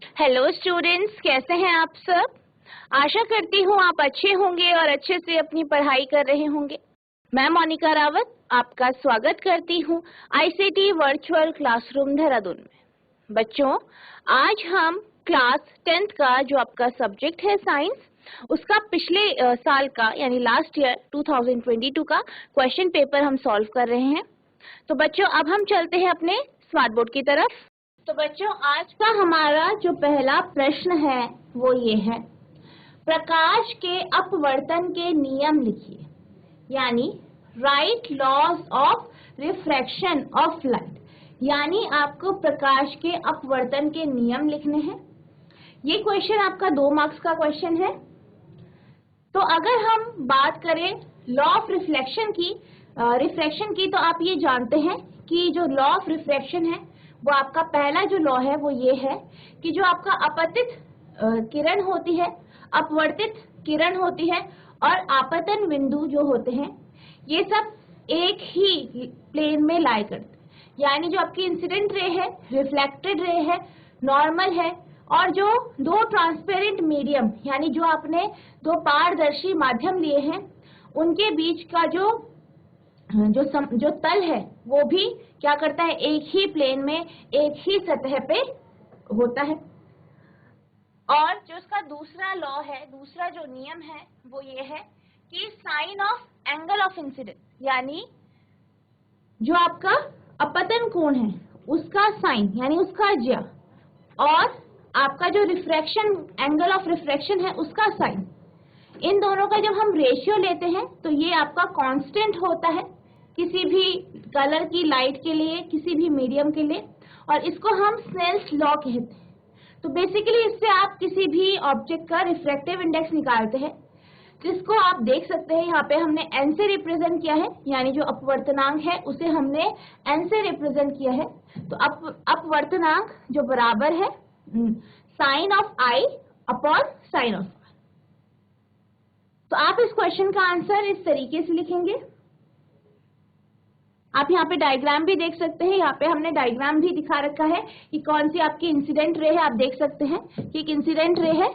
Hello students, कैसे हैं आप सब। आशा करती हूँ आप अच्छे होंगे और अच्छे से अपनी पढ़ाई कर रहे होंगे। मैं मोनिका रावत आपका स्वागत करती हूँ आईसीटी वर्चुअल क्लासरूम देहरादून में। बच्चों, आज हम क्लास 10th का जो आपका सब्जेक्ट है साइंस, उसका पिछले साल का यानी लास्ट ईयर 2022 का क्वेश्चन पेपर हम सॉल्व कर रहे हैं। तो बच्चों, अब हम चलते हैं अपने स्मार्ट बोर्ड की तरफ। तो बच्चों, आज का हमारा जो पहला प्रश्न है वो ये है, प्रकाश के अपवर्तन के नियम लिखिए, यानी write laws of refraction of light. यानी आपको प्रकाश के अपवर्तन के नियम लिखने हैं। ये क्वेश्चन आपका 2 मार्क्स का क्वेश्चन है। तो अगर हम बात करें लॉ ऑफ रिफ्लेक्शन की, रिफ्रैक्शन की, तो आप ये जानते हैं कि जो लॉ ऑफ रिफ्रैक्शन है वो आपका पहला जो लॉ है वो ये है कि जो आपका अपतित किरण होती है, अपवर्तित किरण होती है और आपतन बिंदु जो होते हैं, ये सब एक ही प्लेन में लाई करते हैं। यानी जो आपकी इंसिडेंट रे है, रिफ्लेक्टेड रे है, नॉर्मल है, और जो दो ट्रांसपेरेंट मीडियम यानी जो आपने दो पारदर्शी माध्यम लिए हैं, उनके बीच का जो तल है वो भी क्या करता है, एक ही प्लेन में, एक ही सतह पे होता है। और जो उसका दूसरा लॉ है, दूसरा जो नियम है वो ये है कि sine of angle of incidence, यानी जो आपका अपतन कोण है उसका साइन यानी उसका ज्या, और आपका जो रिफ्रैक्शन एंगल ऑफ रिफ्रैक्शन है उसका साइन, इन दोनों का जब हम रेशियो लेते हैं तो ये आपका कांस्टेंट होता है किसी भी कलर की लाइट के लिए, किसी भी मीडियम के लिए, और इसको हम स्नेल्स लॉ कहते हैं। तो बेसिकली इससे आप किसी भी ऑब्जेक्ट का रिफ्रैक्टिव इंडेक्स निकालते हैं, जिसको आप देख सकते हैं यहाँ पे हमने n से रिप्रेजेंट किया है, यानी जो अपवर्तनांक है उसे हमने n से रिप्रेजेंट किया है। तो अपवर्तनांक जो बराबर है sine of i upon sine of. तो आप इस क्वेश्चन का आंसर इस तरीके से लिखेंगे। आप यहाँ पे डायग्राम भी देख सकते हैं, यहाँ पे हमने डायग्राम भी दिखा रखा है कि कौन सी आपकी इंसिडेंट रे है। आप देख सकते हैं कि एक इंसिडेंट रे है,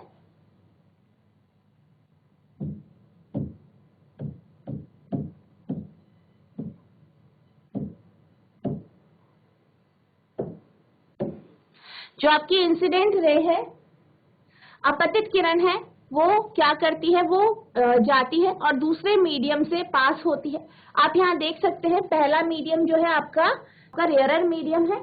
जो आपकी इंसिडेंट रे है, अपतित किरण है, वो क्या करती है, वो जाती है और दूसरे मीडियम से पास होती है। आप यहाँ देख सकते हैं पहला मीडियम जो है आपका रेयरर मीडियम है,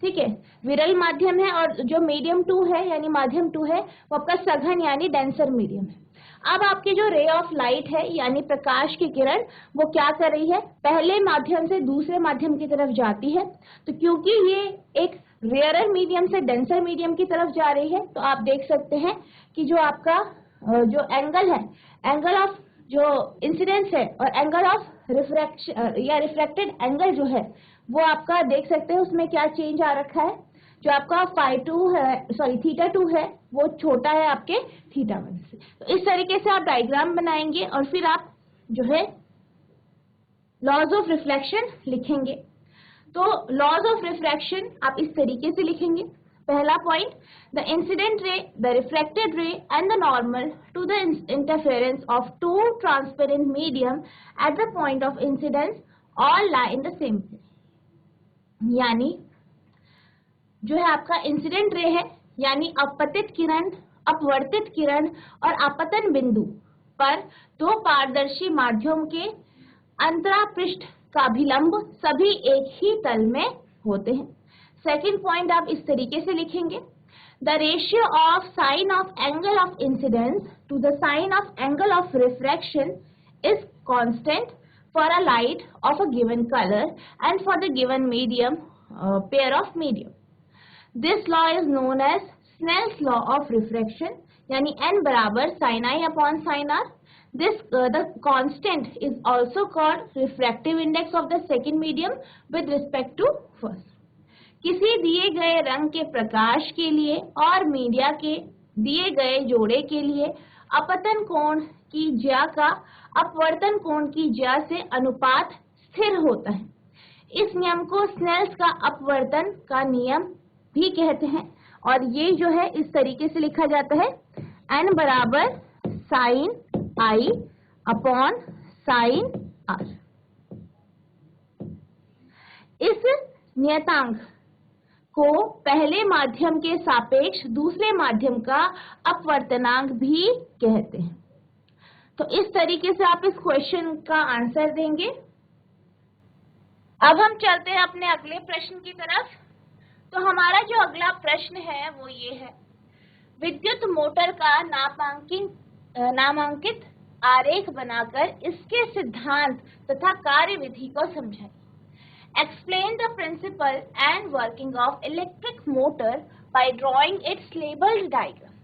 ठीक है, विरल माध्यम है, और जो मीडियम 2 है यानी माध्यम 2 है वो आपका सघन यानी डेंसर मीडियम है। अब आपकी जो रे ऑफ लाइट है यानी प्रकाश की किरण, वो क्या कर रही है, पहले माध्यम से दूसरे माध्यम की तरफ जाती है। तो क्योंकि ये एक रेयरर मीडियम से डेंसर मीडियम की तरफ जा रही है, तो आप देख सकते हैं कि जो आपका जो एंगल है, एंगल ऑफ जो इंसिडेंस है और एंगल ऑफ रिफ्रैक्शन या रिफ्रैक्टेड एंगल जो है वो आपका देख सकते हैं उसमें क्या चेंज आ रखा है। जो आपका थीटा 2 है वो छोटा है आपके थीटा 1 से। तो इस तरीके से आप डायग्राम बनाएंगे और फिर आप जो है लॉज ऑफ रिफ्लेक्शन लिखेंगे। तो लॉज ऑफ रिफ्रैक्शन आप इस तरीके से लिखेंगे। पहला point, the incident ray, the reflected ray and the normal to the interference of two transparent medium at the point of incidence all lie in the same plane. यानी जो है आपका इंसिडेंट रे है यानी अपतित किरण, अपवर्तित किरण और आपतन बिंदु पर दो पारदर्शी माध्यम के अंतरापृष्ठ का अभिलंब सभी एक ही तल में होते हैं। सेकंड पॉइंट आप इस तरीके से लिखेंगे, the ratio of sine of angle of incidence to the sine of angle of refraction is constant for a light of a given colour and for the given medium pair of medium. This law is known as Snell's law of refraction, यानी n बराबर sine i upon sine r। This the constant is also called refractive index of the second medium with respect to first. किसी दिए गए रंग के प्रकाश के लिए और मीडिया के दिए गए जोड़े के लिए अपतन कोण की ज्या का अपवर्तन कोण की ज्या से अनुपात स्थिर होता है। इस नियम को स्नेल्स का अपवर्तन का नियम भी कहते हैं और ये जो है इस तरीके से लिखा जाता है, N बराबर sine I upon sine R। इस नियतांक को पहले माध्यम के सापेक्ष दूसरे माध्यम का अपवर्तनांक भी कहते हैं। तो इस तरीके से आप इस क्वेश्चन का आंसर देंगे। अब हम चलते हैं अपने अगले प्रश्न की तरफ। तो हमारा जो अगला प्रश्न है वो ये है, विद्युत मोटर का नामांकित आरेख बनाकर इसके सिद्धांत तथा कार्यविधि को समझाइए। Explain the principle and working of electric motor by drawing its labeled diagram।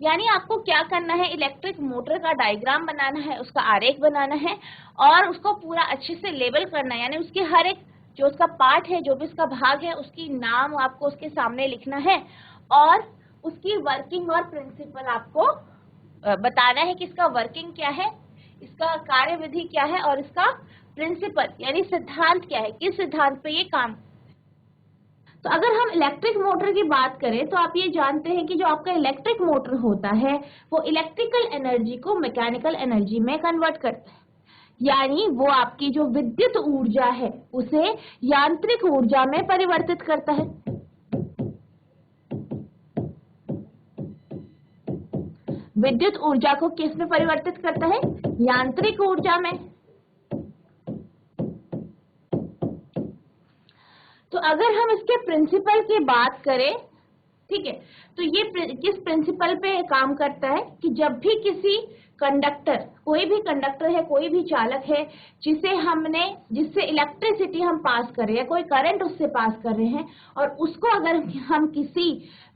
यानी आपको क्या करना है, इलेक्ट्रिक मोटर का डायग्राम बनाना है, उसका आरेख बनाना है और उसको पूरा अच्छे से लेबल करना है, यानी उसके हर एक जो उसका पार्ट है, जो भी उसका भाग है, उसकी नाम आपको उसके सामने लिखना है और उसकी वर्किंग और प्रिंसिपल आपको बताना है कि इसका वर्किंग क्या है, इसका कार्यविधि क्या है और इसका प्रिंसिपल यानी सिद्धांत क्या है, किस सिद्धांत पे ये काम। तो अगर हम इलेक्ट्रिक मोटर की बात करें तो आप ये जानते हैं कि जो आपका इलेक्ट्रिक मोटर होता है वो इलेक्ट्रिकल एनर्जी को मैकेनिकल एनर्जी में कन्वर्ट करता है, यानी वो आपकी जो विद्युत ऊर्जा है उसे यांत्रिक ऊर्जा में परिवर्तित करता है। विद्युत ऊर्जा को किस में परिवर्तित करता है, यांत्रिक ऊर्जा में। तो अगर हम इसके प्रिंसिपल की बात करें, ठीक है, तो ये किस प्रिंसिपल पे काम करता है कि जब भी किसी कंडक्टर, कोई भी कंडक्टर है, कोई भी चालक है जिससे इलेक्ट्रिसिटी हम पास कर रहे हैं, कोई करंट उससे पास कर रहे हैं और उसको अगर हम किसी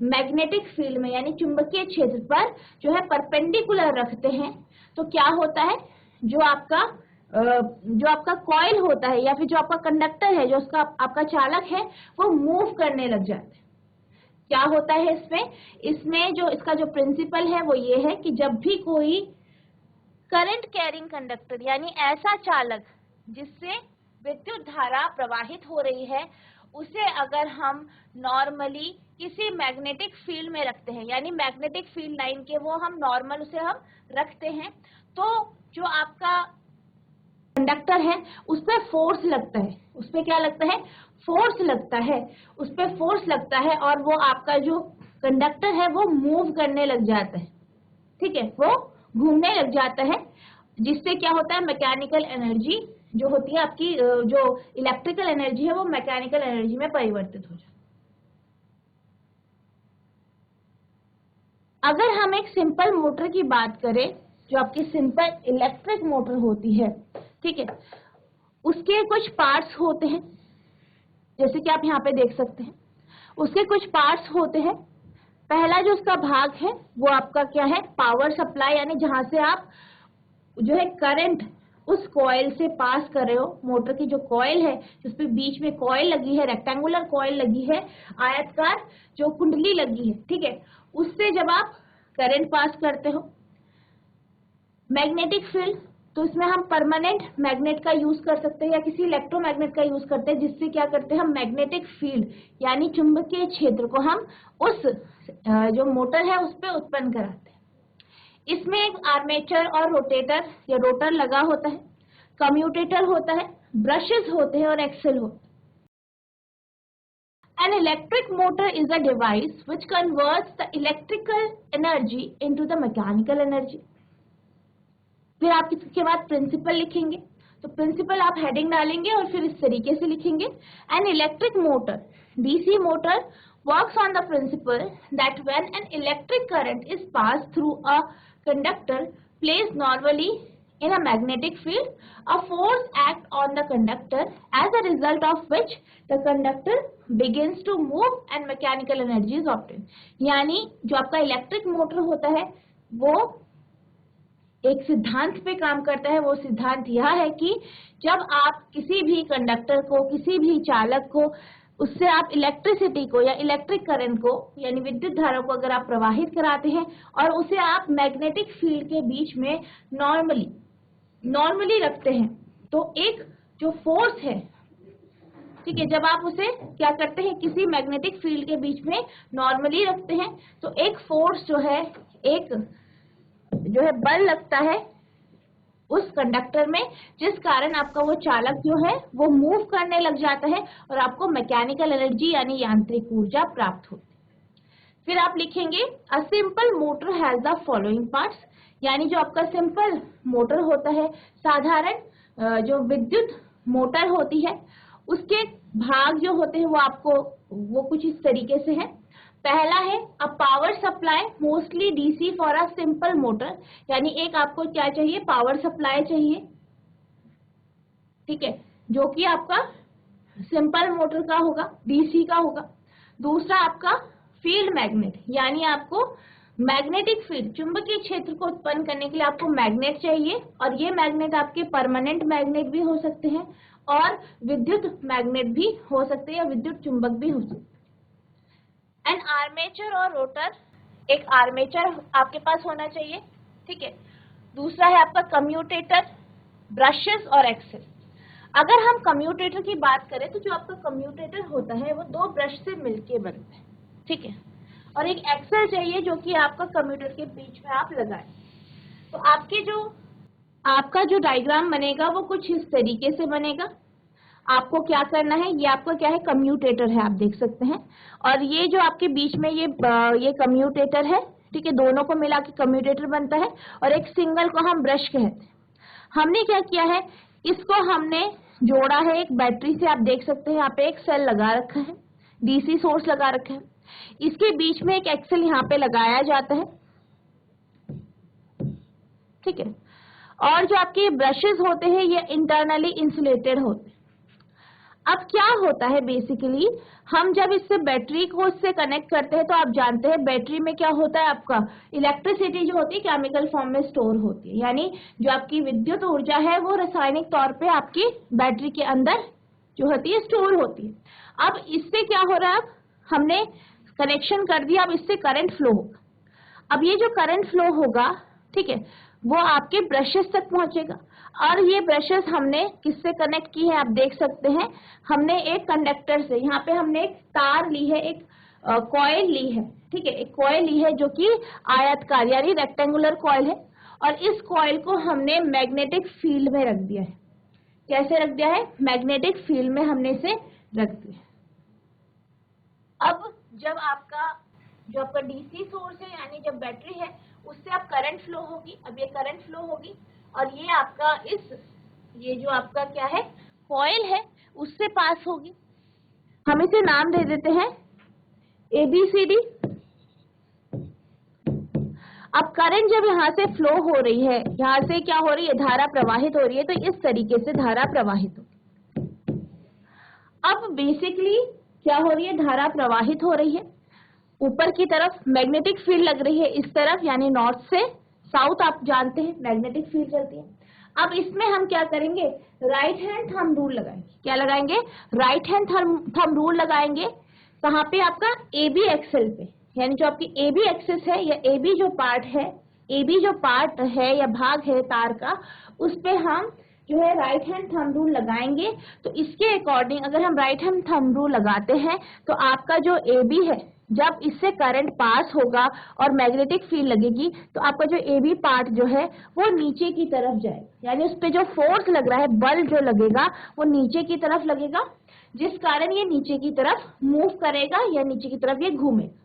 मैग्नेटिक फील्ड में यानी चुंबकीय क्षेत्र पर जो है परपेंडिकुलर रखते हैं तो क्या होता है, जो आपका कॉइल होता है या फिर जो आपका कंडक्टर है, जो उसका आपका चालक है, वो मूव करने लग जाता है। क्या होता है इसमें जो इसका जो प्रिंसिपल है वो ये है कि जब भी कोई करंट कैरिंग कंडक्टर यानी ऐसा चालक जिससे विद्युत धारा प्रवाहित हो रही है, उसे अगर हम नॉर्मली किसी मैग्नेटिक फील्ड में रखते हैं, यानी मैग्नेटिक फील्ड लाइन के वो हम नॉर्मल उसे हम रखते हैं, तो जो आपका कंडक्टर है उस पर फोर्स लगता है, उस पर क्या लगता है, फोर्स लगता है, उस पर फोर्स लगता है और वो आपका जो कंडक्टर है वो मूव करने लग जाता है, ठीक है, वो घूमने लग जाता है, जिससे क्या होता है, मैकेनिकल एनर्जी जो होती है आपकी, जो इलेक्ट्रिकल एनर्जी है वो मैकेनिकल एनर्जी में परिवर्तित हो जाती है। अगर हम एक सिंपल मोटर की बात करें, जो आपकी सिंपल इलेक्ट्रिक मोटर होती है, ठीक है, उसके कुछ पार्ट्स होते हैं, जैसे कि आप यहाँ पे देख सकते हैं, उसके कुछ पार्ट्स होते हैं। पहला जो उसका भाग है वो आपका क्या है, पावर सप्लाई, यानी जहां से आप जो है करंट उस कॉइल से पास कर रहे हो। मोटर की जो कॉइल है, जिसपे बीच में कॉइल लगी है, रेक्टेंगुलर कॉइल लगी है, आयताकार जो कुंडली लगी है, ठीक है, उससे जब आप करंट पास करते हो। मैग्नेटिक फील्ड, तो इसमें हम परमानेंट मैग्नेट का यूज कर सकते हैं या किसी इलेक्ट्रोमैग्नेट का यूज करते हैं, जिससे क्या करते हैं हम मैग्नेटिक फील्ड यानी चुंबकीय क्षेत्र को हम उस जो मोटर है उस पर उत्पन्न कराते हैं। इसमें एक आर्मेचर और रोटेटर या रोटर लगा होता है, कम्यूटेटर होता है, ब्रशेस होते हैं और एक्सेल होता है। An electric motor is a device which converts the electrical energy into the mechanical energy। फिर आप इसके बाद प्रिंसिपल लिखेंगे, तो प्रिंसिपल आप हेडिंग डालेंगे और फिर इस तरीके से लिखेंगे, an electric motor, DC motor works on the principle that when an electric current is passed through a conductor placed normally in a magnetic field, a force acts on the conductor as a result of which the conductor begins to move and mechanical energy is obtained। यानी जो आपका electric motor होता है वो एक सिद्धांत पे काम करता है। वो सिद्धांत यह है कि जब आप किसी भी कंडक्टर को, किसी भी चालक को, उससे आप इलेक्ट्रिसिटी को या इलेक्ट्रिक करंट को यानी विद्युत धारा को अगर आप प्रवाहित कराते हैं और उसे आप मैग्नेटिक फील्ड के बीच में नॉर्मली रखते हैं, तो एक जो फोर्स है ठीक है, जब आप उसे क्या करते हैं, किसी मैग्नेटिक फील्ड के बीच में नॉर्मली रखते हैं, तो एक फोर्स जो है, एक जो है बल लगता है उस कंडक्टर में, जिस कारण आपका वो चालक जो है वो मूव करने लग जाता है और आपको मैकेनिकल एनर्जी यानी यांत्रिक ऊर्जा प्राप्त होती है। फिर आप लिखेंगे a simple motor has the following parts, यानी जो आपका सिंपल मोटर होता है, साधारण जो विद्युत मोटर होती है, उसके भाग जो होते हैं वो कुछ इस तरीके से है। पहला है a power supply mostly DC for a simple motor, यानी एक आपको क्या चाहिए, पावर सप्लाई चाहिए, ठीक है, जो कि आपका सिंपल मोटर का होगा, डीसी का होगा। दूसरा आपका फील्ड मैग्नेट, यानी आपको मैग्नेटिक फील्ड, चुंबकीय क्षेत्र को उत्पन्न करने के लिए आपको मैग्नेट चाहिए, और ये मैग्नेट आपके परमानेंट मैग्नेट भी हो सकते हैं और विद्युत मैग्नेट भी हो सकते हैं या विद्युत चुंबक भी हो सकते हैं। एन आर्मेचर और रोटर, एक आर्मेचर आपके पास होना चाहिए, ठीक है। दूसरा है आपका कम्यूटेटर, ब्रशेस और एक्सेल। अगर हम कम्यूटेटर की बात करें तो जो आपका कम्यूटेटर होता है वो दो ब्रश से मिलके बनता है, ठीक है, और एक एक्सेल चाहिए जो कि आपका कम्यूटेटर के बीच में आप लगाएं। तो आपका जो डायग्राम बनेगा वो कुछ इस तरीके से बनेगा। आपको क्या करना है, ये आपका क्या है, कम्यूटेटर है, आप देख सकते हैं, और ये जो आपके बीच में ये कम्यूटेटर है, ठीक है, दोनों को मिला के कम्यूटेटर बनता है, और एक सिंगल को हम ब्रश कहते हैं। हमने क्या किया है, इसको हमने जोड़ा है एक बैटरी से, आप देख सकते हैं यहाँ पे एक सेल लगा रखा है, डीसी सोर्स लगा रखा है, इसके बीच में एक एक्सेल यहाँ पे लगाया जाता है, ठीक है, और जो आपके ब्रशेस होते हैं ये इंटरनली इंसुलेटेड होते हैं। अब क्या होता है, बेसिकली हम जब इससे बैटरी को इससे कनेक्ट करते हैं तो आप जानते हैं बैटरी में क्या होता है, आपका इलेक्ट्रिसिटी जो होती है केमिकल फॉर्म में स्टोर होती है, यानी जो आपकी विद्युत ऊर्जा है वो रासायनिक तौर पे आपकी बैटरी के अंदर जो होती है स्टोर होती है। अब इससे क्या हो रहा है, अब हमने कनेक्शन कर दिया, अब इससे करंट फ्लो होगा। अब ये जो करंट फ्लो होगा, ठीक है, वो आपके ब्रशेस तक पहुंचेगा, और ये ब्रशेस हमने किससे कनेक्ट की है, आप देख सकते हैं, हमने एक कंडक्टर से, यहाँ पे हमने एक तार ली है, एक कॉइल ली है, ठीक है, एक कॉइल ली है जो कि आयतकार यानी रेक्टेंगुलर कॉइल है, और इस कॉइल को हमने मैग्नेटिक फील्ड में रख दिया है। कैसे रख दिया है, मैग्नेटिक फील्ड में हमने इसे रख दिया है। अब जब जो आपका डीसी सोर्स है यानी जब बैटरी है उससे आप करंट फ्लो होगी, अब ये करंट फ्लो होगी और ये आपका ये जो आपका क्या है कॉइल है उससे पास होगी। हम इसे नाम दे देते हैं ABCD। अब करंट जब यहाँ से फ्लो हो रही है, यहाँ से क्या हो रही है, धारा प्रवाहित हो रही है, तो इस तरीके से धारा प्रवाहित हो। अब बेसिकली क्या हो रही है, धारा प्रवाहित हो रही है ऊपर की तरफ, मैग्नेटिक फील्ड लग रही है इस तरफ, यानी नॉर्थ से साउथ, आप जानते हैं मैग्नेटिक फील्ड चलती है। अब इसमें हम क्या करेंगे, राइट हैंड थंब रूल लगाएंगे। क्या लगाएंगे, राइट हैंड थंब रूल लगाएंगे। कहाँ पे, आपका AB एक्सेल पे, यानी जो आपकी AB एक्सिस है या AB जो पार्ट है या भाग है तार का, उस पे हम जो है राइट हैंड थंब रूल लगाएंगे। तो इसके अकॉर्डिंग अगर हम राइट हैंड थंब रूल लगाते हैं तो आपका जो AB है, जब इससे करंट पास होगा और मैग्नेटिक फील्ड लगेगी तो आपका जो AB पार्ट जो है वो नीचे की तरफ जाएगा, यानी उस पे जो फोर्स लग रहा है, बल जो लगेगा वो नीचे की तरफ लगेगा, जिस कारण ये नीचे की तरफ मूव करेगा या नीचे की तरफ ये घूमेगा।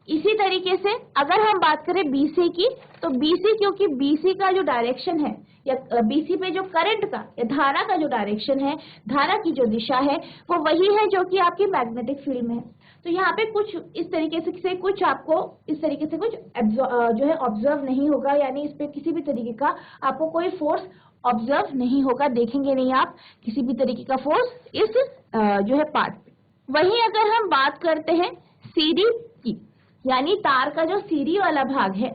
इसी तरीके से अगर हम बात करें BC की, तो BC क्योंकि BC का जो डायरेक्शन है या BC पे जो करंट का या धारा का जो डायरेक्शन है, धारा की जो दिशा है वो वही है जो कि आपकी मैग्नेटिक फील्ड में है। तो यहाँ पे कुछ इस तरीके से कुछ आपको इस तरीके से कुछ जो है ऑब्जर्व नहीं होगा, यानी इस पे किसी भी तरीके का आपको कोई फोर्स ऑब्जर्व नहीं होगा, देखेंगे नहीं आप किसी भी तरीके का फोर्स इस जो है पार्ट पे। वहीं अगर हम बात करते हैं CD की, यानी तार का जो CD वाला भाग है,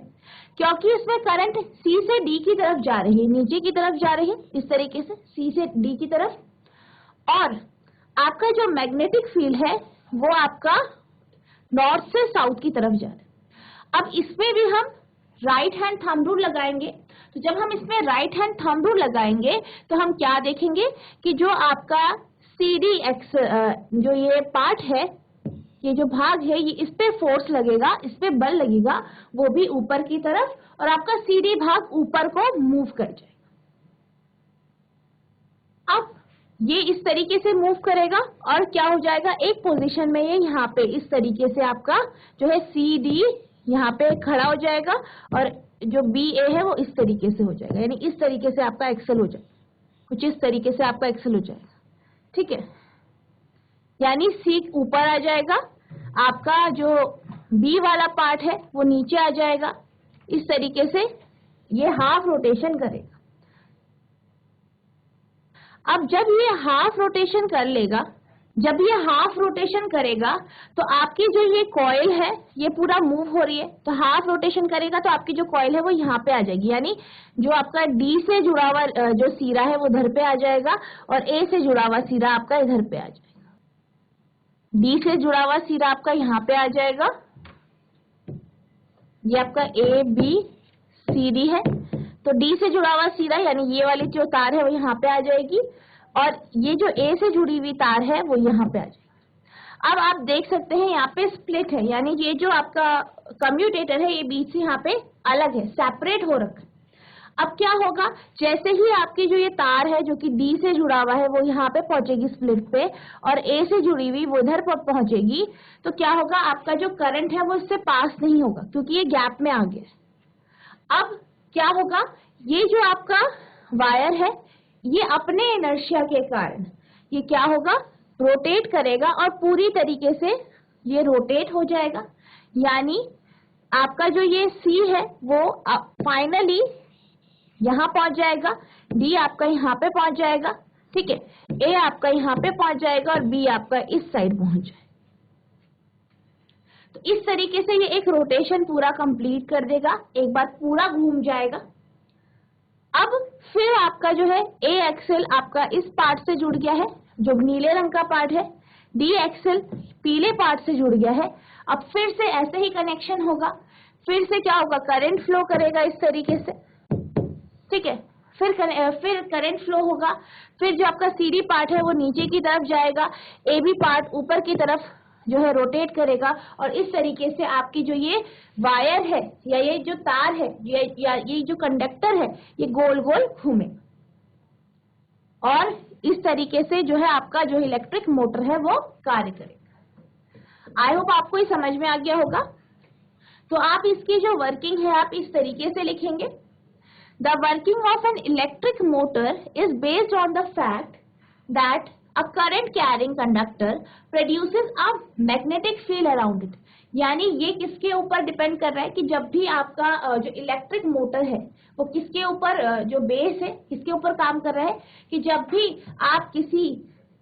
क्योंकि इसमें करंट C से D की तरफ जा रही है, नीचे की तरफ जा रही है इस तरीके से C से D की तरफ, और आपका जो मैग्नेटिक फील्ड है वो आपका नॉर्थ से साउथ की तरफ जा रहा है। अब इसमें भी हम राइट हैंड थंब रूल लगाएंगे। तो जब हम इसमें राइट हैंड थंब रूल लगाएंगे तो हम क्या देखेंगे कि जो आपका CD एक्स जो ये पार्ट है, ये जो भाग है, ये इस पे फोर्स लगेगा, इस पे बल लगेगा, वो भी ऊपर की तरफ, और आपका CD भाग ऊपर को मूव कर जाएगा। अब ये इस तरीके से मूव करेगा और क्या हो जाएगा, एक पोजीशन में ये यहाँ पे इस तरीके से आपका जो है CD यहाँ पे खड़ा हो जाएगा और जो BA है वो इस तरीके से हो जाएगा, यानी इस तरीके से आपका एक्सल हो जाएगा, कुछ इस तरीके से आपका एक्सल हो जाएगा, ठीक है। यानी C ऊपर आ जाएगा, आपका जो B वाला पार्ट है वो नीचे आ जाएगा, इस तरीके से ये हाफ रोटेशन करेगा। अब जब ये हाफ रोटेशन कर लेगा, जब ये हाफ रोटेशन करेगा तो आपकी जो ये कॉइल है ये पूरा मूव हो रही है, तो हाफ रोटेशन करेगा तो आपकी जो कॉइल है वो यहाँ पे आ जाएगी, यानी जो आपका D से जुड़ा हुआ जो सिरा है वो इधर पे आ जाएगा और A से जुड़ा हुआ सिरा आपका इधर पे आ जाएगा। D से जुड़ा हुआ सिरा आपका यहाँ पे आ जाएगा, ये आपका ABCD है, तो D से जुड़ा हुआ सिरा यानी ये वाली जो तार है वो यहाँ पे आ जाएगी और ये जो A से जुड़ी हुई तार है वो यहाँ पे आ जाएगी। अब आप देख सकते हैं यहाँ पे स्प्लिट है, यानी ये जो आपका कम्यूटेटर है ये बीच से यहाँ पे अलग है, सेपरेट हो रखा है। अब क्या होगा, जैसे ही आपकी जो ये तार है जो कि D से जुड़ा हुआ है वो यहाँ पे पहुंचेगी स्प्लिट पे और A से जुड़ी हुई वो उधर पर पहुंचेगी, तो क्या होगा, आपका जो करंट है वो इससे पास नहीं होगा क्योंकि ये गैप में आ गया। अब क्या होगा, ये जो आपका वायर है ये अपने इनर्शिया के कारण ये क्या होगा, रोटेट करेगा और पूरी तरीके से ये रोटेट हो जाएगा, यानी आपका जो ये C है वो फाइनली यहाँ पहुंच जाएगा, D आपका यहाँ पे पहुंच जाएगा, ठीक है, A आपका यहाँ पे पहुंच जाएगा और B आपका इस साइड पहुंच जाएगा। तो इस तरीके से ये एक रोटेशन पूरा कंप्लीट कर देगा, एक बार पूरा घूम जाएगा। अब फिर आपका जो है A एक्सेल आपका इस पार्ट से जुड़ गया है जो नीले रंग का पार्ट है, D एक्सेल पीले पार्ट से जुड़ गया है। अब फिर से ऐसे ही कनेक्शन होगा, फिर से क्या होगा, करंट फ्लो करेगा इस तरीके से, ठीक है, फिर करंट फ्लो होगा, फिर जो आपका CD पार्ट है वो नीचे की तरफ जाएगा, AB पार्ट ऊपर की तरफ जो है रोटेट करेगा और इस तरीके से आपकी जो ये वायर है या ये जो तार है या ये जो कंडक्टर है ये गोल गोल घूमेगा और इस तरीके से जो है आपका जो इलेक्ट्रिक मोटर है वो कार्य करेगा। आई होप आपको ये समझ में आ गया होगा। तो आप इसकी जो वर्किंग है आप इस तरीके से लिखेंगे, the working of an electric motor is based on the fact that a current carrying conductor produces a magnetic field around it। यानी ये किसके ऊपर डिपेंड कर रहा है कि जब भी आपका जो इलेक्ट्रिक मोटर है वो किसके ऊपर, जो बेस है किसके ऊपर काम कर रहा है, कि जब भी आप किसी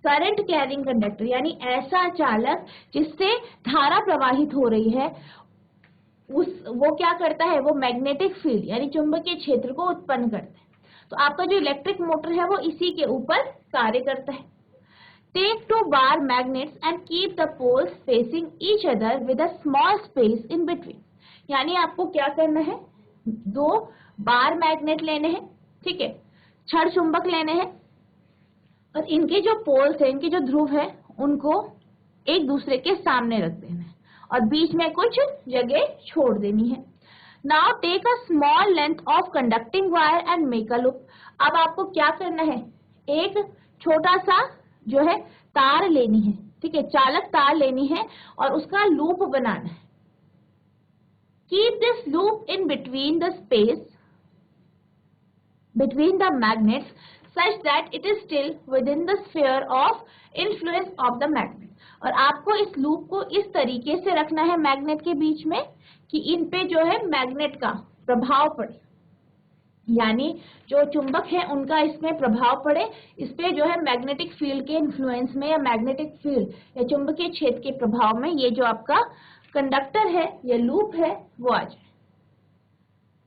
करंट कैरिंग कंडक्टर यानी ऐसा चालक जिससे धारा प्रवाहित हो रही है वो क्या करता है, वो मैग्नेटिक फील्ड यानी चुंबकीय क्षेत्र को उत्पन्न करता है। तो आपका जो इलेक्ट्रिक मोटर है वो इसी के ऊपर कार्य करता है। Take two bar magnets and keep the poles facing each other with a small space in between। यानी आपको क्या करना है, दो बार मैग्नेट लेने हैं, ठीक है, छड़ चुंबक लेने हैं और इनके जो पोल्स है, इनके जो ध्रुव है उनको एक दूसरे के सामने रख देना है और बीच में कुछ जगह छोड़ देनी है। Now take a small length of conducting wire and make a loop। अब आपको क्या करना है, एक छोटा सा जो है तार लेनी है, ठीक है, चालक तार लेनी है और उसका लूप बनाना है। Keep this loop in between the space between the magnets such that it is still with in the sphere of influence of the magnet. और आपको इस लूप को इस तरीके से रखना है मैग्नेट के बीच में कि इन पे जो है मैग्नेट का प्रभाव पड़े, यानी जो चुंबक है उनका इसमें प्रभाव पड़े, इस पे जो है मैग्नेटिक फील्ड के इन्फ्लुएंस में या मैग्नेटिक फील्ड या चुंबकीय क्षेत्र के प्रभाव में ये जो आपका कंडक्टर है या लूप है वो आ जाए।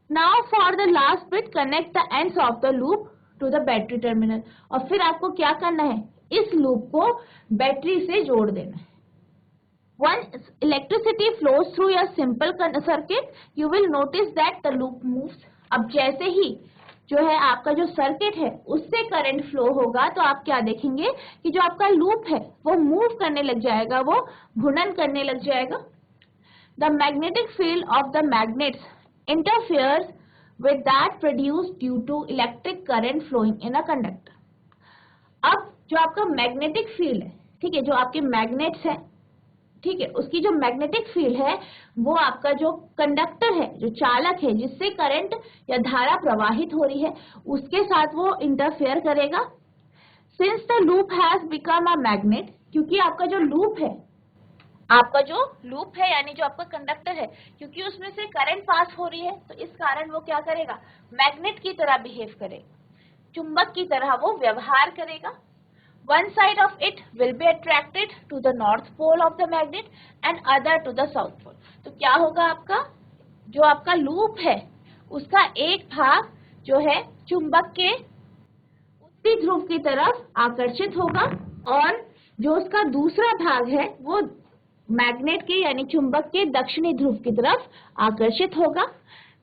Now for the last bit connect the ends of the loop to the battery terminal. और फिर आपको क्या करना है, इस लूप को बैटरी से जोड़ देना है। When electricity flows through a simple circuit, you will notice that the loop moves। अब जैसे ही जो है आपका जो सर्किट है उससे करंट फ्लो होगा, तो आप क्या देखेंगे कि जो आपका लूप है वो मूव करने लग जाएगा, वो घूर्णन करने लग जाएगा। The magnetic field of the magnets interferes with that produced due to electric current flowing in a conductor. अब जो आपका मैग्नेटिक फील्ड है, ठीक है, जो आपके मैग्नेट्स हैं, ठीक है, उसकी जो मैग्नेटिक फील्ड है वो आपका जो कंडक्टर है, जो चालक है जिससे करंट या धारा प्रवाहित हो रही है, उसके साथ वो इंटरफेयर करेगा। Since the loop has become a magnet, क्योंकि आपका जो लूप है, यानी जो आपका कंडक्टर है, क्योंकि उसमें से करंट पास हो रही है, तो इस कारण वो क्या करेगा, मैग्नेट की तरह बिहेव करेगा, चुंबक की तरह वो व्यवहार करेगा। One side of it will be attracted to the north pole of the magnet and other to the south pole. तो क्या होगा, आपका जो आपका लूप है उसका एक भाग जो है चुंबक के उत्तरी ध्रुव की तरफ आकर्षित होगा और जो उसका दूसरा भाग है वो मैग्नेट के यानी चुंबक के दक्षिणी ध्रुव की तरफ आकर्षित होगा।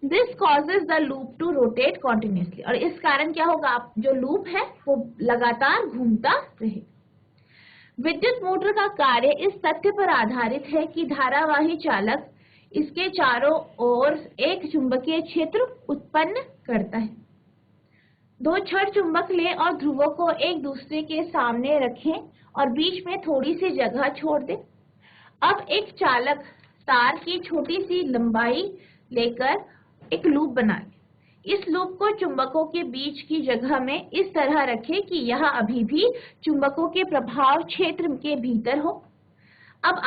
This causes the loop to rotate continuously, और इस कारण क्या होगा, आप जो लूप है वो लगातार घूमता रहे। विद्युत मोटर का कार्य इस तथ्य पर आधारित है कि धारावाही चालक इसके चारों ओर एक चुंबकीय क्षेत्र उत्पन्न करता है। दो छड़ चुंबक लें और ध्रुवों को एक दूसरे के सामने रखें और बीच में थोड़ी सी जगह छोड़ दें। अब एक चालक तार की छोटी सी लंबाई लेकर एक लूप बनाए। इस लूप को चुंबकों के बीच की जगह में इस तरह रखें कि यह अभी भी चुंबकों के प्रभाव क्षेत्र के भीतर हो। अब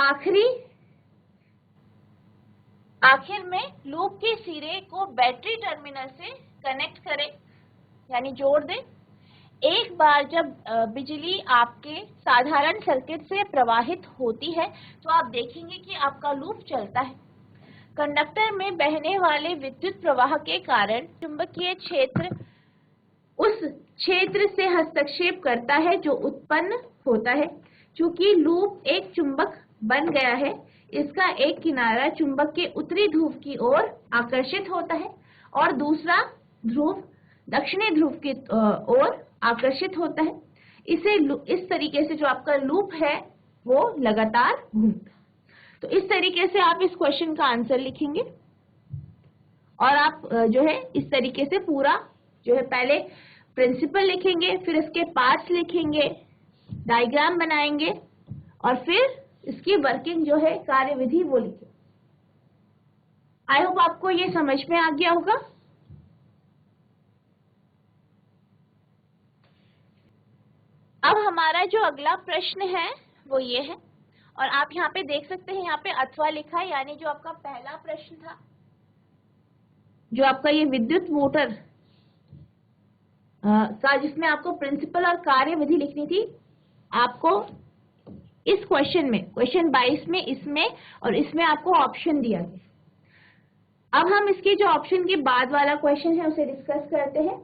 आखिर में लूप के सिरे को बैटरी टर्मिनल से कनेक्ट करें, यानी जोड़ दें। एक बार जब बिजली आपके साधारण सर्किट से प्रवाहित होती है तो आप देखेंगे कि आपका लूप चलता है। कंडक्टर में बहने वाले विद्युत प्रवाह के कारण चुंबकीय क्षेत्र उस क्षेत्र से हस्तक्षेप करता है जो उत्पन्न होता है। चूंकि लूप एक चुंबक बन गया है, इसका एक किनारा चुंबक के उत्तरी ध्रुव की ओर आकर्षित होता है और दूसरा ध्रुव दक्षिणी ध्रुव की ओर आकर्षित होता है। इस तरीके से जो आपका लूप है वो लगातार घूमता है। तो इस तरीके से आप इस क्वेश्चन का आंसर लिखेंगे और आप जो है इस तरीके से पूरा जो है पहले प्रिंसिपल लिखेंगे, फिर इसके पार्ट्स लिखेंगे, डायग्राम बनाएंगे और फिर इसकी वर्किंग जो है कार्यविधि वो लिखेंगे। आई होप आपको ये समझ में आ गया होगा। अब हमारा जो अगला प्रश्न है वो ये है और आप यहाँ पे देख सकते हैं, यहाँ पे अथवा लिखा है, यानी जो आपका पहला प्रश्न था, जो आपका ये विद्युत मोटर का जिसमें आपको प्रिंसिपल और कार्यविधि लिखनी थी, आपको इस क्वेश्चन में, क्वेश्चन 22 में इसमें और इसमें आपको ऑप्शन दिया गया। अब हम इसके जो ऑप्शन के बाद वाला क्वेश्चन है उसे डिस्कस करते हैं।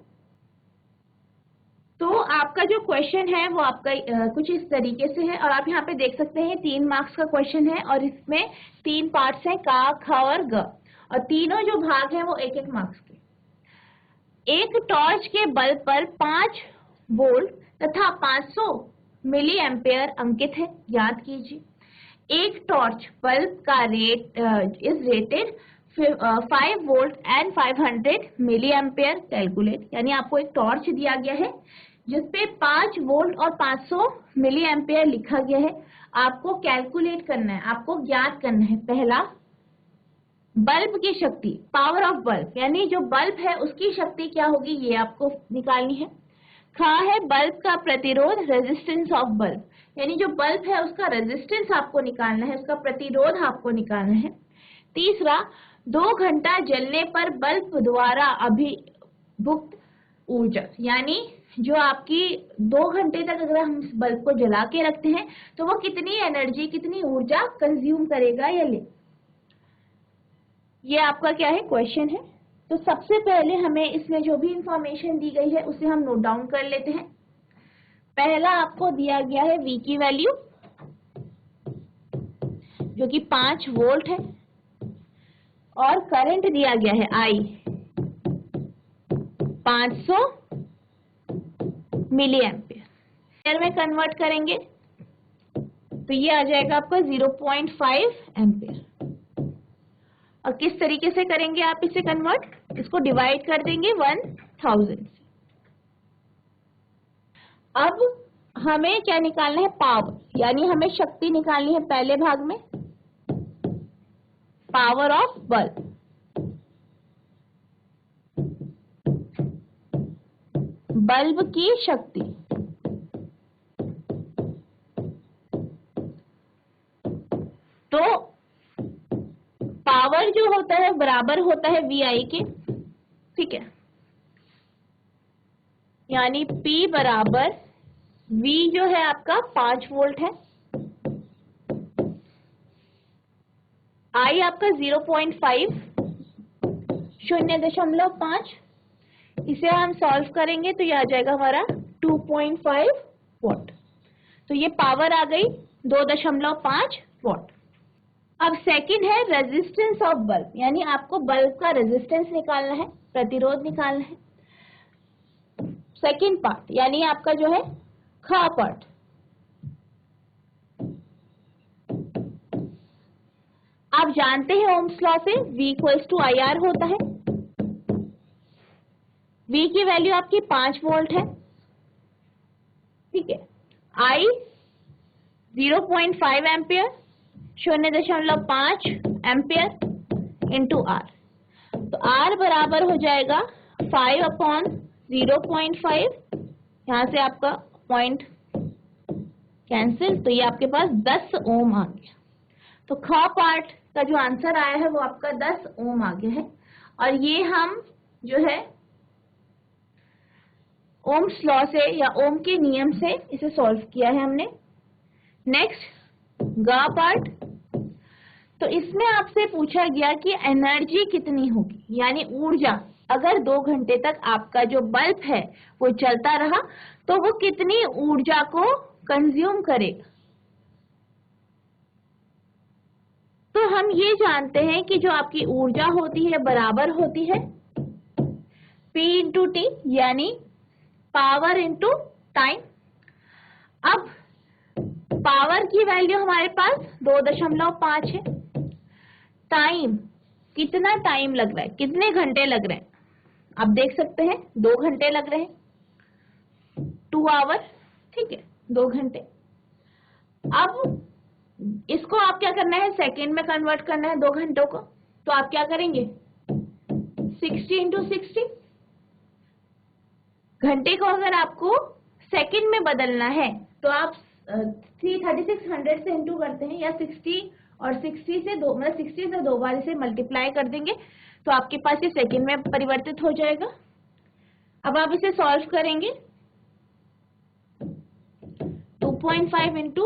तो आपका जो क्वेश्चन है वो आपका कुछ इस तरीके से है और आप यहाँ पे देख सकते हैं 3 मार्क्स का क्वेश्चन है और इसमें 3 पार्ट्स हैं, का, ख और ग, और तीनों जो भाग हैं वो 1-1 मार्क्स के। एक टॉर्च के बल्ब पर 5 वोल्ट तथा 500 मिली एम्पेयर अंकित है, याद कीजिए। एक टॉर्च बल्ब का rate is rated 5 volt and 500 milli ampere, calculate. यानी आपको एक टॉर्च दिया गया है जिसपे 5 वोल्ट और 500 मिली एम्पेयर लिखा गया है। आपको कैलकुलेट करना है, आपको ज्ञात करना है। पहला, बल्ब की शक्ति, पावर ऑफ बल्ब, यानी जो बल्ब है उसकी शक्ति क्या होगी ये आपको निकालनी है। खा है बल्ब का प्रतिरोध, रेजिस्टेंस ऑफ बल्ब, यानी जो बल्ब है उसका रेजिस्टेंस आपको निकालना है, उसका प्रतिरोध आपको निकालना है। तीसरा, 2 घंटा जलने पर बल्ब द्वारा अभिभुक्त ऊर्जा, यानी जो आपकी 2 घंटे तक अगर हम इस बल्ब को जला के रखते हैं तो वो कितनी एनर्जी, कितनी ऊर्जा कंज्यूम करेगा या ले, ये आपका क्या है क्वेश्चन है। तो सबसे पहले हमें इसमें जो भी इंफॉर्मेशन दी गई है उसे हम नोट डाउन कर लेते हैं। पहला आपको दिया गया है V की वैल्यू जो कि 5 वोल्ट है और करंट दिया गया है I 500 मिली एम्पियर में कन्वर्ट करेंगे तो ये आ जाएगा आपका 0.5 एम्पियर। और किस तरीके से करेंगे आप इसे कन्वर्ट, इसको डिवाइड कर देंगे 1000 से। अब हमें क्या निकालना है, पावर, यानी हमें शक्ति निकालनी है पहले भाग में, पावर ऑफ बल्ब। बल्ब की शक्ति, तो पावर जो होता है बराबर होता है VI के, ठीक है, यानी P बराबर V जो है आपका 5 वोल्ट है, I आपका 0.5 0.5, इसे हम सॉल्व करेंगे तो ये आ जाएगा हमारा 2.5 वॉट। तो ये पावर आ गई 2.5 वॉट। अब सेकंड है रेजिस्टेंस ऑफ बल्ब, यानी आपको बल्ब का रेजिस्टेंस निकालना है, प्रतिरोध निकालना है। सेकंड पार्ट यानी आपका जो है ख पार्ट, आप जानते हैं ओम्स लॉ से V = IR होता है। V की वैल्यू आपकी 5 वोल्ट है, ठीक है, I 0.5 ampere, 0.5 ampere into R, तो R बराबर हो जाएगा 5/0.5, यहां से आपका पॉइंट कैंसिल, तो ये आपके पास 10 ओम आ गया। तो ख पार्ट का जो आंसर आया है वो आपका 10 ओम आ गया है। और ये हम जो है ओम्स लॉ से या ओम के नियम से इसे सॉल्व किया है हमने। नेक्स्ट ग पार्ट, तो इसमें आपसे पूछा गया कि एनर्जी कितनी होगी, यानी ऊर्जा, अगर 2 घंटे तक आपका जो बल्ब है वो चलता रहा तो वो कितनी ऊर्जा को कंज्यूम करेगा। तो हम ये जानते हैं कि जो आपकी ऊर्जा होती है बराबर होती है P इंटू टी, यानी पावर इंटू टाइम। अब पावर की वैल्यू हमारे पास 2.5 है, टाइम, कितना टाइम लग रहा है, कितने घंटे लग रहे हैं, आप देख सकते हैं 2 घंटे लग रहे हैं, 2 आवर, ठीक है, 2 घंटे। अब इसको आप क्या करना है, सेकेंड में कन्वर्ट करना है 2 घंटों को, तो आप क्या करेंगे 60 इंटू 60, घंटे को अगर आपको सेकेंड में बदलना है तो आप 3600 से इंटू करते हैं, या 60 और 60 से 2, मतलब 60 से 2 बार इसे मल्टीप्लाई कर देंगे तो आपके पास ये सेकेंड में परिवर्तित हो जाएगा। अब आप इसे सॉल्व करेंगे, 2.5 इंटू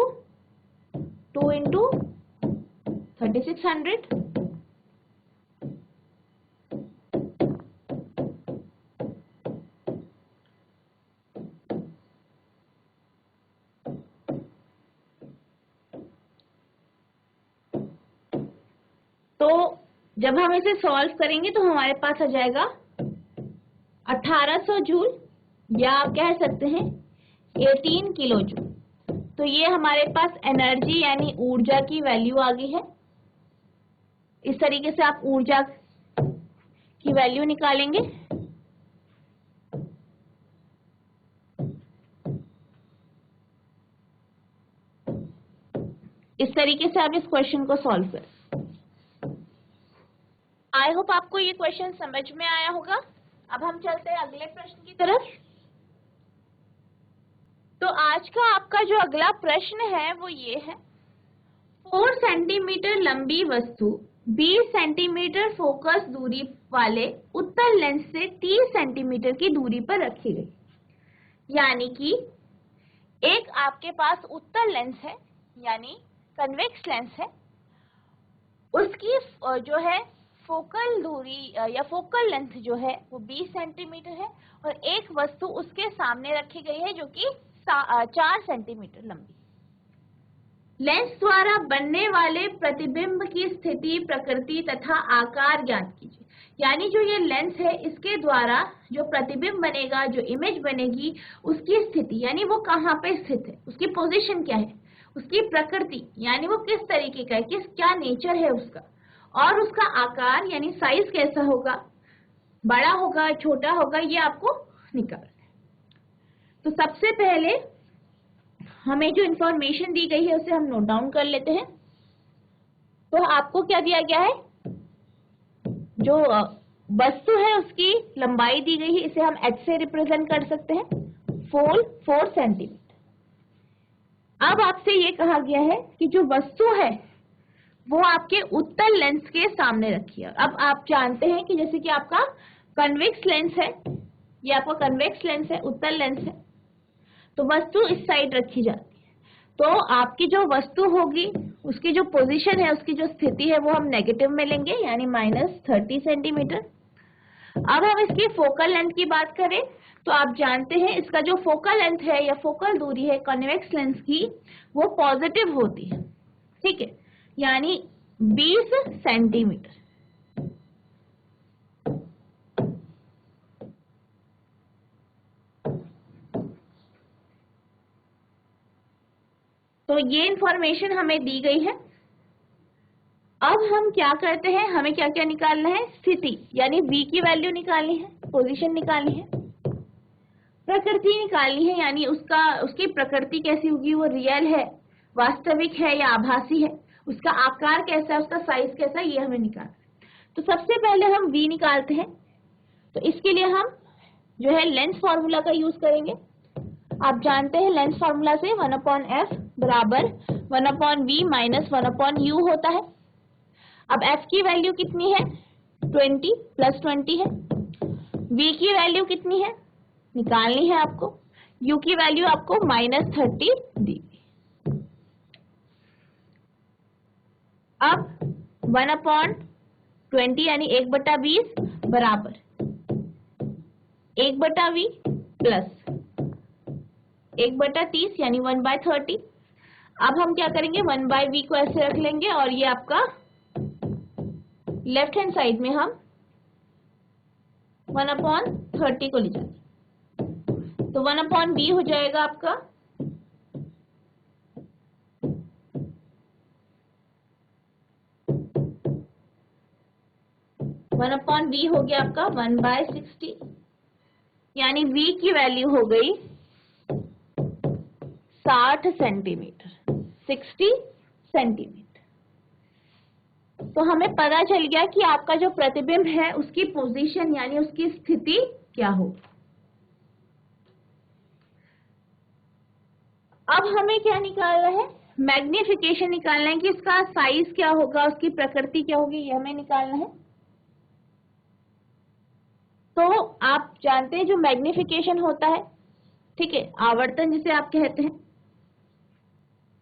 2 इंटू 3600, तो जब हम इसे सॉल्व करेंगे तो हमारे पास आ जाएगा 1800 जूल, या आप कह सकते हैं 18 किलो जूल। तो ये हमारे पास एनर्जी यानी ऊर्जा की वैल्यू आ गई है। इस तरीके से आप ऊर्जा की वैल्यू निकालेंगे। इस तरीके से आप इस क्वेश्चन को सॉल्व करें। आई होप आपको ये क्वेश्चन समझ में आया होगा। अब हम चलते हैं अगले प्रश्न की तरफ। तो आज का आपका जो अगला प्रश्न है वो ये है, 4 सेंटीमीटर लंबी वस्तु 20 सेंटीमीटर फोकस दूरी वाले उत्तल लेंस से 30 सेंटीमीटर की दूरी पर रखी गई। यानी कि एक आपके पास उत्तल लेंस है, यानी कन्वेक्स लेंस है, उसकी जो है फोकल दूरी या फोकल लेंथ जो है वो 20 सेंटीमीटर है, और एक वस्तु उसके सामने रखी गई है जो कि 4 सेंटीमीटर लंबी। लेंस द्वारा बनने वाले प्रतिबिंब की स्थिति, प्रकृति तथा आकार ज्ञात कीजिए। यानी जो ये लेंस है इसके द्वारा जो प्रतिबिंब बनेगा, जो इमेज बनेगी, उसकी स्थिति यानी वो कहाँ पे स्थित है, उसकी पोजीशन क्या है, उसकी प्रकृति यानी वो किस तरीके का है, क्या नेचर है उसका, और उसका आकार यानी साइज कैसा होगा, बड़ा होगा छोटा होगा, ये आपको निकालना है। तो सबसे पहले हमें जो इंफॉर्मेशन दी गई है उसे हम नोट डाउन कर लेते हैं। तो आपको क्या दिया गया है, जो वस्तु है उसकी लंबाई दी गई है, इसे हम h से रिप्रेजेंट कर सकते हैं, 4 सेंटीमीटर। अब आपसे ये कहा गया है कि जो वस्तु है वो आपके उत्तल लेंस के सामने रखिए। अब आप जानते हैं कि जैसे कि आपका कन्वेक्स लेंस है, ये आपका कन्वेक्स लेंस है, उत्तल लेंस है, तो वस्तु इस साइड रखी जाती है। तो आपकी जो वस्तु होगी उसकी जो पोजीशन है, उसकी जो स्थिति है वो हम नेगेटिव में लेंगे यानी -30 सेंटीमीटर। अब हम इसकी फोकल लेंथ की बात करें तो आप जानते हैं इसका जो फोकल लेंथ है या फोकल दूरी है कॉन्वेक्स लेंस की, वो पॉजिटिव होती है, ठीक है, यानी 20 सेंटीमीटर। तो ये इंफॉर्मेशन हमें दी गई है। अब हम क्या करते हैं, हमें क्या क्या निकालना है, स्थिति यानी v की वैल्यू निकालनी है, पोजीशन निकालनी है, प्रकृति निकालनी है यानी उसकी प्रकृति कैसी होगी, वो रियल है, वास्तविक है या आभासी है, उसका आकार कैसा है, उसका साइज कैसा है, ये हमें निकालना है। तो सबसे पहले हम v निकालते हैं। तो इसके लिए हम जो है लेंस फॉर्मूला का यूज करेंगे। आप जानते हैं लेंस फॉर्मूला से 1/f बराबर 1/v माइनस 1/u होता है। अब f की वैल्यू कितनी है, 20 + 20 है। v की वैल्यू कितनी है निकालनी है आपको, u की वैल्यू आपको -30 दी। अब 1/20 यानी 1/20 बराबर 1/v प्लस 1/30 यानी 1/30। अब हम क्या करेंगे, 1/v को ऐसे रख लेंगे और ये आपका लेफ्ट हैंड साइड में हम 1/30 को ले जाएंगे, तो 1/v हो जाएगा आपका 1/v हो गया आपका 1/60, यानी v की वैल्यू हो गई 60 सेंटीमीटर, 60 सेंटीमीटर। तो हमें पता चल गया कि आपका जो प्रतिबिंब है उसकी पोजीशन यानी उसकी स्थिति क्या होगी। अब हमें क्या निकालना है, मैग्निफिकेशन निकालना है कि इसका साइज क्या होगा, उसकी प्रकृति क्या होगी, ये हमें निकालना है। तो आप जानते हैं जो मैग्निफिकेशन होता है, ठीक है, आवर्तन जिसे आप कहते हैं,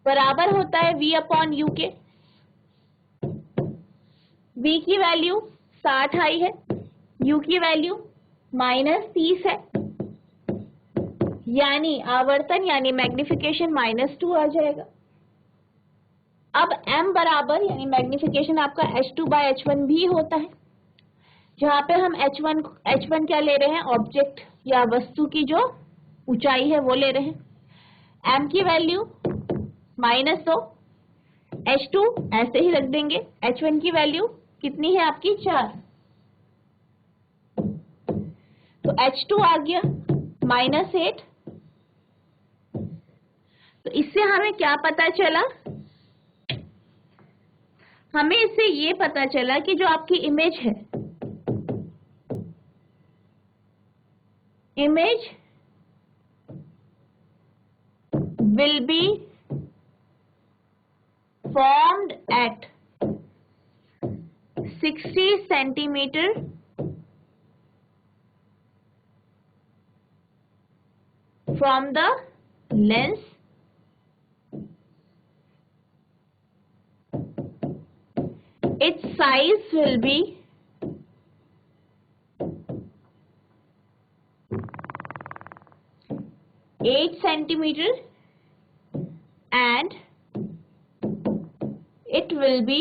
बराबर होता है v/u के। v की वैल्यू 60 आई है, u की वैल्यू -30 है, यानी आवर्तन यानी मैग्निफिकेशन -2 आ जाएगा। अब m बराबर यानी मैग्निफिकेशन आपका h2/h1 भी होता है, जहां पे हम h1 क्या ले रहे हैं, ऑब्जेक्ट या वस्तु की जो ऊंचाई है वो ले रहे हैं। m की वैल्यू -2, h2 ऐसे ही रख देंगे, h1 की वैल्यू कितनी है आपकी 4, तो h2 आ गया -8। तो इससे हमें क्या पता चला, हमें इससे ये पता चला कि जो आपकी इमेज है, image will be formed at 60 centimeter from the lens its size will be 8 centimeter and it will be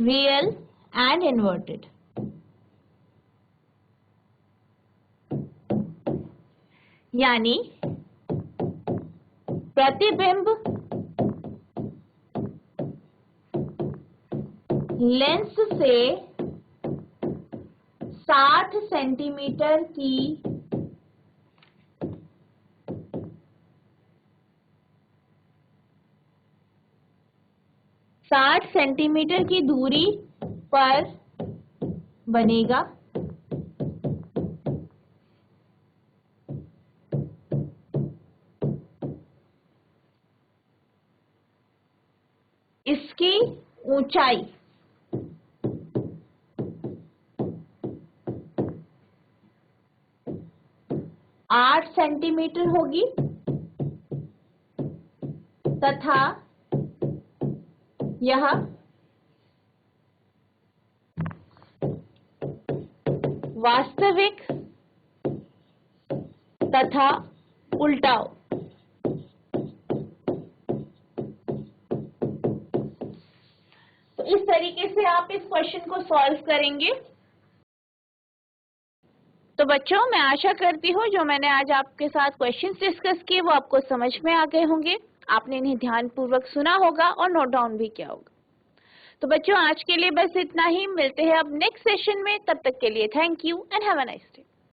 real and inverted. यानी प्रतिबिंब लेंस से 60 सेंटीमीटर की 60 सेंटीमीटर की दूरी पर बनेगा। इसकी ऊंचाई 8 सेंटीमीटर होगी तथा यह वास्तविक तथा उल्टाव तो इस तरीके से आप इस क्वेश्चन को सॉल्व करेंगे। तो बच्चों, मैं आशा करती हूँ जो मैंने आज आपके साथ क्वेश्चंस डिस्कस किए वो आपको समझ में आ गए होंगे। आपने इन्हें ध्यानपूर्वक सुना होगा और नोट डाउन भी किया होगा। तो बच्चों, आज के लिए बस इतना ही। मिलते हैं अब नेक्स्ट सेशन में। तब तक के लिए thank you and have a nice day.